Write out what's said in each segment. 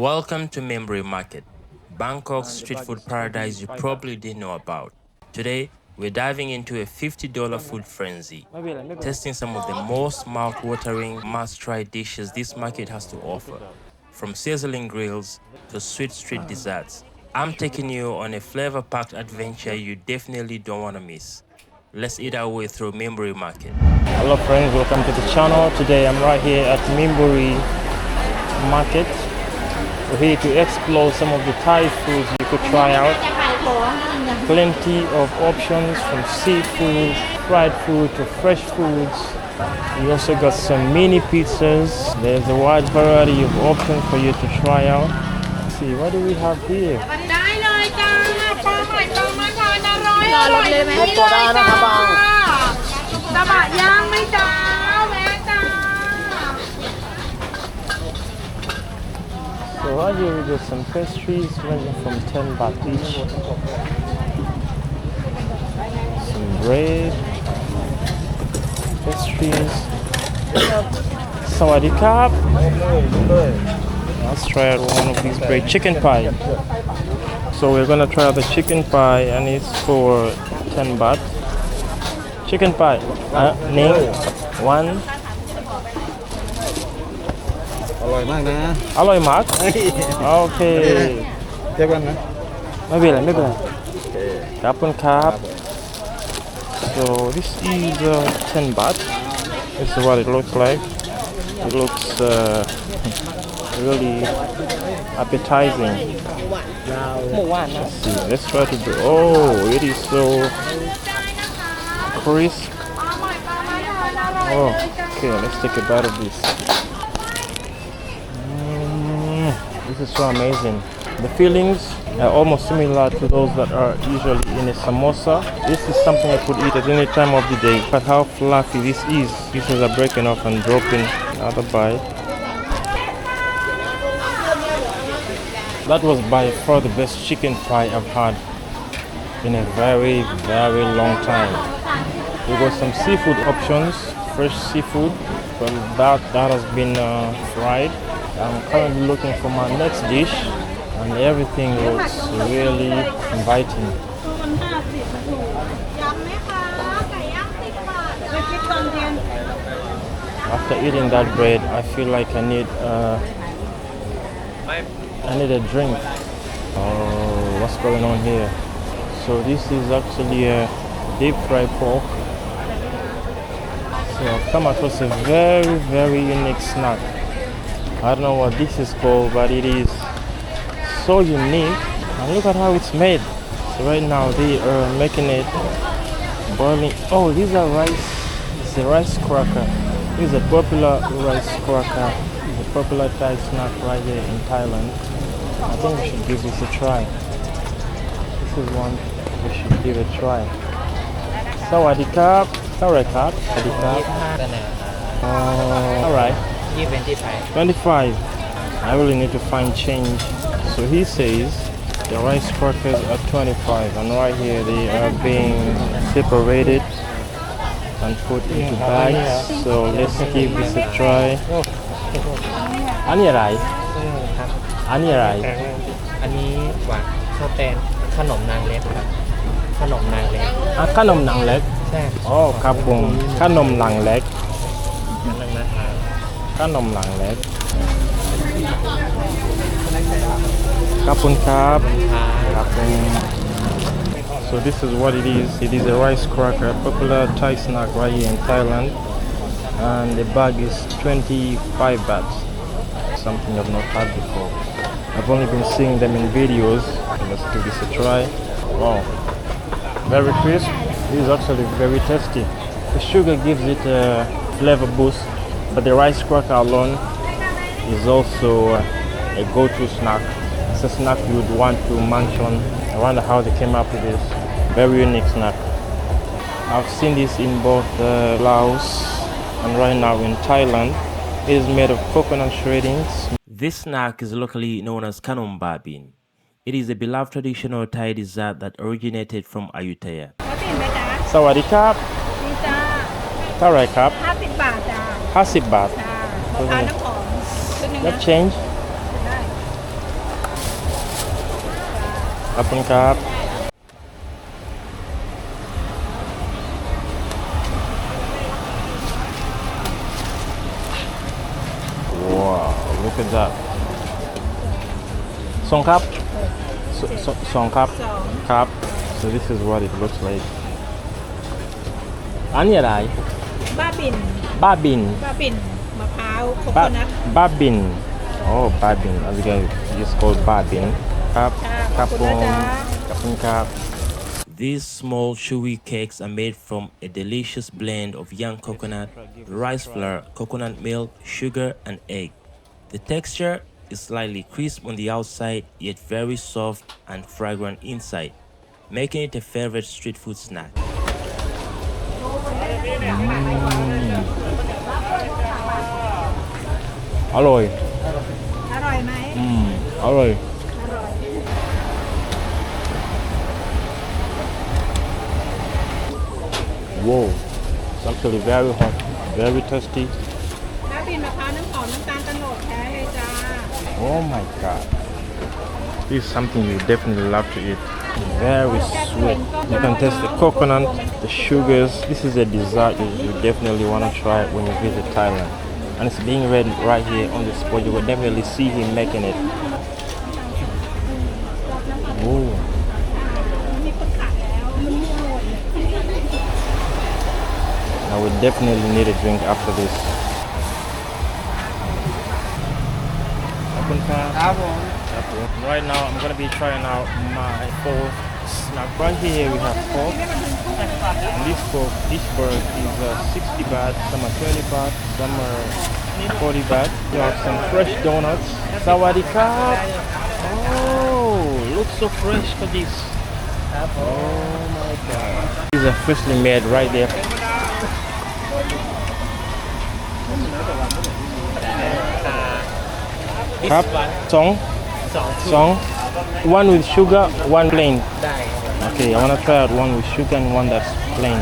Welcome to Minburi Market, Bangkok's street food paradise you probably didn't know about. Today, we're diving into a $50 food frenzy, testing some of the most mouth-watering, must-try dishes this market has to offer, from sizzling grills to sweet street desserts. I'm taking you on a flavor-packed adventure you definitely don't want to miss. Let's eat our way through Minburi Market. Hello friends, welcome to the channel. Today I'm right here at Minburi Market. We're here to explore some of the Thai foods you could try out. Plenty of options from seafood, fried food to fresh foods. We also got some mini pizzas. There's a wide variety of options for you to try out. Let's see, what do we have here? So right here we got some pastries ranging from 10 baht each. Some bread, pastries. Sawadee krap. Let's try out one of these bread. Chicken pie. So we're gonna try out the chicken pie and it's for 10 baht. Chicken pie. Name one. อร่อยมากนะ อร่อยมาก โอเค เทียบกันนะ ไม่เป็นไรไม่เป็นไรขอบคุณครับ so this is 10 baht. This is what it looks like. It looks really appetizing. Let's see. Let's try to do. Oh, it is so crisp. Oh, okay. Let's take a bite of this. This is so amazing. The fillings are almost similar to those that are usually in a samosa. This is something I could eat at any time of the day. But how fluffy this is. Pieces are breaking off and dropping. Another bite. That was by far the best chicken pie I've had in a very, very long time. We got some seafood options, fresh seafood. From that has been fried. I'm currently looking for my next dish and everything looks really inviting. After eating that bread, I feel like I need a drink. Oh, what's going on here? So this is actually a deep fried pork. So I've come across a very, very unique snack. I don't know what this is called, but it is so unique. And look at how it's made. So right now they are making it boiling. Oh, these are rice. It's a rice cracker. This is a popular rice cracker. The popular Thai snack right here in Thailand. I think we should give this a try. This is one we should give a try. Sawadee krap. Sawadee krap. Sawadee krap. Alright. 25. I really need to find change. So he says the rice crackers are 25 and right here they are being separated and put into bags. So let's give this a try. อันนี้อะไร อันนี้อะไร อันนี้หวานข้าวแตนขนมนางเล็กครับขนมนางเล็ก ขนมนางเล็ก ใช่ อ๋อครับผมขนมนางเล็ก นั่นนะครับ ขนมนางเล็ก ขอบคุณครับ ครับผม So this is what it is. It is a rice cracker, popular Thai snack right here in Thailand. And the bag is 25 baht. Something I've not had before. I've only been seeing them in videos. Let's give this a try. Wow. Very crisp. This is actually very tasty. The sugar gives it a flavor boost. But the rice cracker alone is also a go-to snack. It's a snack you would want to munch on. I wonder how they came up with this. Very unique snack. I've seen this in both Laos and right now in Thailand. It is made of coconut shreddings. This snack is locally known as Kanom Babin. It is a beloved traditional Thai dessert that originated from Ayutthaya. Sawadee krap. เท่าไหร่ครับ 50 บาทจ้า 50 บาท จ้าทานน้ำหอมชุดหนึง That นะ change ได้ ขอบคุณครับ Wow, look at that. สองครับสองครับครับ So this is what it looks like. อันนี้อะไร บ้าบิน บ้าบิน บ้าบินมะพร้าวโคโค บ้า นัท บ้าบิน Oh, Babin. As you guys, it's called Babin. ครับ ขอบคุณนะจ๊ะ ขอบคุณครับ These small chewy cakes are made from a delicious blend of young coconut, rice flour, coconut milk, sugar, and egg. The texture is slightly crisp on the outside, yet very soft and fragrant inside, making it a favorite street food snack. อร่อย อร่อยไหม อร่อย Whoa, it's actually very hot, very tasty. บ้าบินมะพร้าวน้ำหอมน้ำตาลโตนดแท้เลยจ้า Oh my god. This is something you definitely love to eat. Very sweet. You can taste the coconut, the sugars. This is a dessert you definitely want to try when you visit Thailand. And it's being ready right here on the spot. You will definitely see him making it. Ooh. I will definitely need a drink after this. Right now I'm gonna be trying out my fourth snack. Right here we have pork. And this pork, this bird is 60 baht, some are 20 baht, some are 40 baht. You have some fresh donuts. Sawadee krap. Oh, looks so fresh for this. Oh my god. These are freshly made right there. This Krap, one song, 2 one with sugar, one plain. ได้ Okay, I wanna try out one with sugar and one that's plain.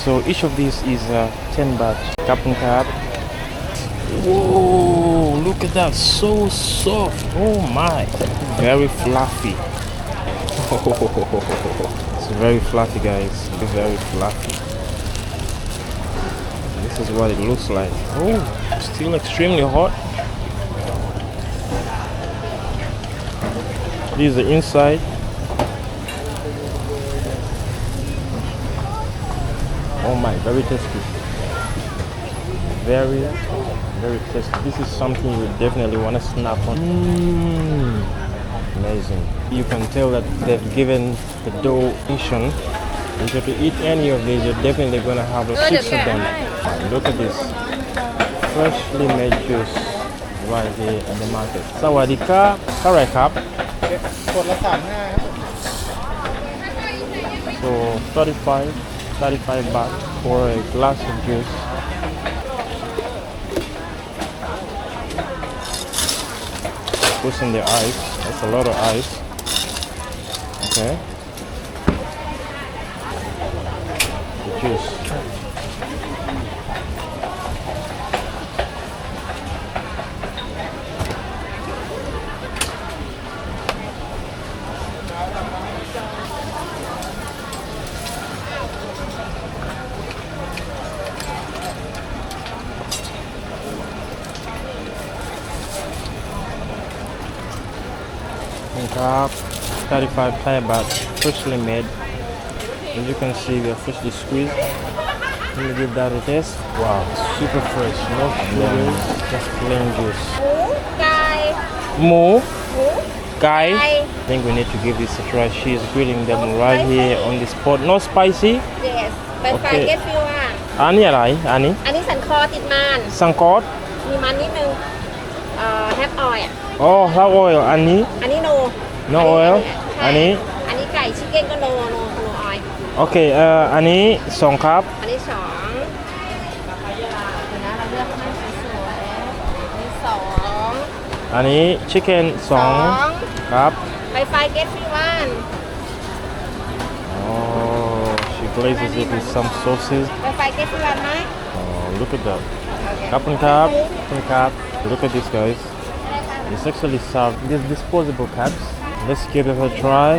So each of these is 10 baht. Kapun kap. Whoa, look at that, so soft. Oh my, very fluffy. It's very fluffy, guys. It's very fluffy. This is what it looks like. Oh, still extremely hot. This is the inside. Oh my, very tasty. Very tasty. This is something you definitely want to snap on. Amazing. You can tell that they've given the dough mission. If you eat any of these, you're definitely going to have 6 of them. Look at this. Freshly made juice right here at the market. Sawadee krap. Alright, krap. ขวดละ35ครับ So 35 baht for a glass of juice. Push in the ice. That's a lot of ice. Okay. The juice. Cup, 35 Thai baht, freshly made. As you can see, we are freshly squeezed. Let me give that a taste. Wow, super fresh, no sugars, just plain juice. หมูไก่ Moo, Kai. I think we need to give this a try. She is grilling them right here on the spot. No spicy. yes เป็นไฟ Okay. เกตฟิวอ่ะ อันนี้อะไรอันนี้ อันนี้สันคอติดมัน สังกอด มีมันนิดนึงแฮปออยอ่ะ อ๋อ how oil อันนี้ อันนี้โน no oil ใช่ อันนี้ อันนี้ไก่ชิคเก้นก็โนออย โอเคอันนี้สองครับ อันนี้2เดี๋ยวนะเราเลือกให้สวยๆอันนี้2อันนี้ chicken สองครับ ไฟเกตฟิว1 Oh, she glazes it with some sauces. ไปเกสรันไหม Oh, look at that. Kapun kap, kapun kap. Look at this, guys. It's actually served these disposable cups. Let's give it a try.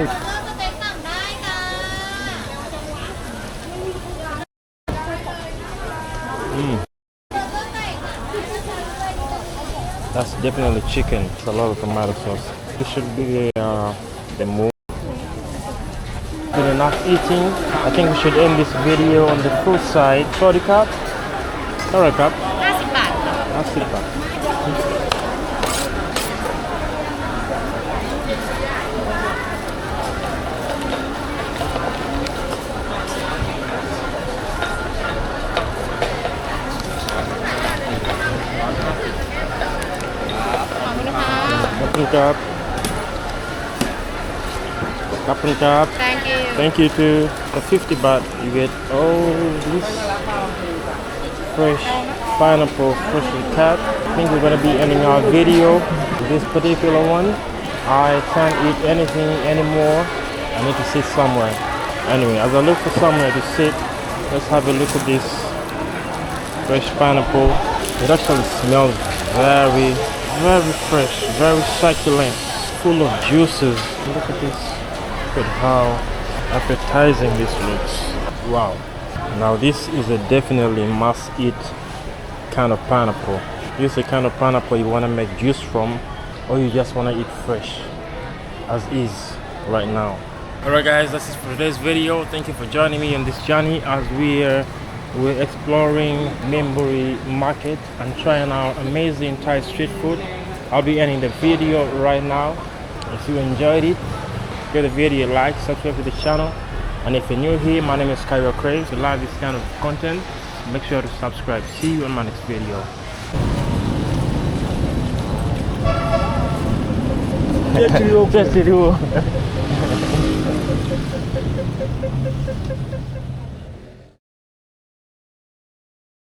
That's definitely chicken. It's a lot of tomato sauce. This should be the move. Good enough eating. I think we should end this video on the food side. Sorry, cup. Sorry, cup. 50 บาทค่ะ That's it, cup. Cup. Kapun kap. Thank you Thank you too. For 50 baht, you get all this fresh pineapple, freshly cut. I think we're gonna be ending our video with this particular one. I can't eat anything anymore. I need to sit somewhere. Anyway, as I look for somewhere to sit, let's have a look at this fresh pineapple. It actually smells very fresh, very succulent, full of juices. Look at this. Look at how appetizing this looks. Wow. Now this is a definitely must-eat kind of pineapple. This is the kind of pineapple you want to make juice from, or you just want to eat fresh as is right now. Alright guys, that's it for today's video. Thank you for joining me on this journey as we're exploring Minburi Market and trying our amazing Thai street food. I'll be ending the video right now. If you enjoyed it, give the video a like, subscribe to the channel, and if you're new here, my name is Kayiwa Craves. If you like this kind of content, make sure to subscribe. See you in my next video. Just to do.